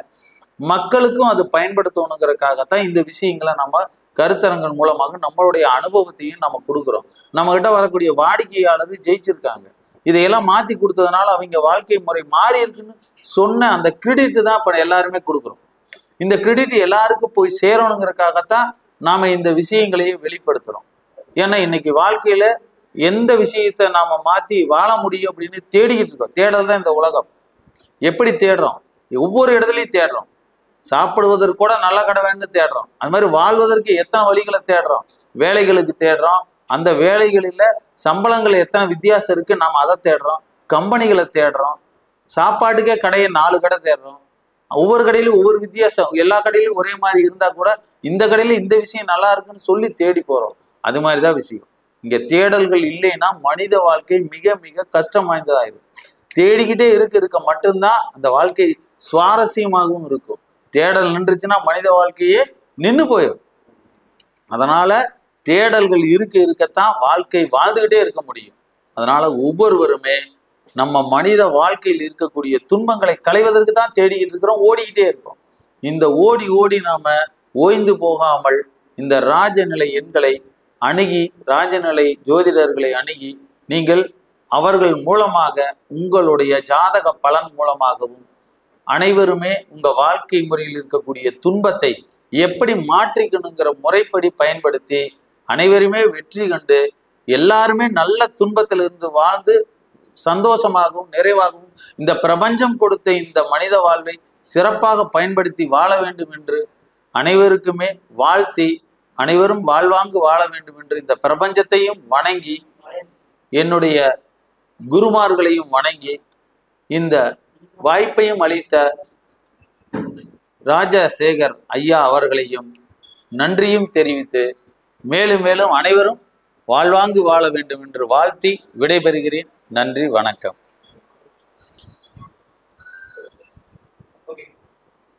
மக்களுக்கும் அது பயன்படுத்தணுங்கிறதுக்காகத்தான் இந்த விஷயங்களை நம்ம கருத்தரங்கள் மூலமாக நம்மளுடைய அனுபவத்தையும் நம்ம கொடுக்குறோம். நம்ம கிட்ட வரக்கூடிய வாடிக்கையாளர்கள் ஜெயிச்சிருக்காங்க. இதையெல்லாம் மாத்தி கொடுத்ததுனால அவங்க வாழ்க்கை முறை மாறி இருக்குன்னு சொன்ன அந்த கிரெடிட் தான் இப்ப எல்லாருமே கொடுக்குறோம். இந்த கிரெடிட் எல்லாருக்கும் போய் சேரணுங்கிறதுக்காகத்தான் நாம இந்த விஷயங்களையே வெளிப்படுத்துறோம். ஏன்னா இன்னைக்கு வாழ்க்கையில எந்த விஷயத்த நாம மாத்தி வாழ முடியும் அப்படின்னு தேடிக்கிட்டு இருக்கோம். தேடல் தான் இந்த உலகம். எப்படி தேடுறோம்? ஒவ்வொரு இடத்துலையும் தேடுறோம். சாப்பிடுவதற்கு கூட நல்ல கடை வேணும்னு தேடுறோம். அது மாதிரி வாழ்வதற்கு எத்தனை வழிகளை தேடுறோம். வேலைகளுக்கு தேடுறோம், அந்த வேலைகளில சம்பளங்கள் எத்தனை வித்தியாசம் இருக்கு நாம அதை தேடுறோம். கம்பெனிகளை தேடுறோம். சாப்பாட்டுக்கே கடையை 4 கடை தேடுறோம். ஒவ்வொரு கடையிலும் ஒவ்வொரு வித்தியாசம். எல்லா கடையிலும் ஒரே மாதிரி இருந்தா கூட இந்த கடையில இந்த விஷயம் நல்லா இருக்குன்னு சொல்லி தேடி போறோம். அது மாதிரிதான் விஷயம். இங்க தேடல்கள் இல்லைன்னா மனித வாழ்க்கை மிக மிக கஷ்டம் வாய்ந்ததாயிரும். தேடிக்கிட்டே இருக்க மட்டும்தான் அந்த வாழ்க்கை சுவாரஸ்யமாகவும் இருக்கும். தேடல் நின்றுச்சுன்னா மனித வாழ்க்கையே நின்று போயிடும். அதனால தேடல்கள் இருக்கத்தான் வாழ்க்கை வாழ்ந்துகிட்டே இருக்க முடியும். அதனால ஒவ்வொருவருமே நம்ம மனித வாழ்க்கையில் இருக்கக்கூடிய துன்பங்களை களைவதற்கு தான் தேடிக்கிட்டு இருக்கிறோம், ஓடிக்கிட்டே இருக்கோம். இந்த ஓடி நாம ஓய்ந்து போகாமல் இந்த ராஜநிலை எண்களை அணுகி, ராஜநிலை ஜோதிடர்களை அணுகி நீங்கள் அவர்கள் மூலமாக உங்களுடைய ஜாதக பலன் மூலமாகவும் அனைவருமே உங்க வாழ்க்கை முறையில் இருக்கக்கூடிய துன்பத்தை எப்படி மாற்றிக்கணுங்கிற முறைப்படி பயன்படுத்தி அனைவருமே வெற்றி கண்டு எல்லாருமே நல்ல துன்பத்திலிருந்து வாழ்ந்து சந்தோஷமாகவும் நிறைவாகவும் இந்த பிரபஞ்சம் கொடுத்த இந்த மனித வாழ்வை சிறப்பாக பயன்படுத்தி வாழ வேண்டும் என்று அனைவருக்குமே வாழ்த்தி, அனைவரும் வாழ்வாங்கு வாழ வேண்டும் என்று இந்த பிரபஞ்சத்தையும் வணங்கி, என்னுடைய குருமார்களையும் வணங்கி, இந்த வாய்ப்பையும் அளித்த ராஜசேகர் ஐயா அவர்களையும் நன்றியும் தெரிவித்து, மேலும் மேலும் அனைவரும் வாழ்வாங்கு வாழ வேண்டும் என்று வாழ்த்தி விடைபெறுகிறேன். நன்றி, வணக்கம்.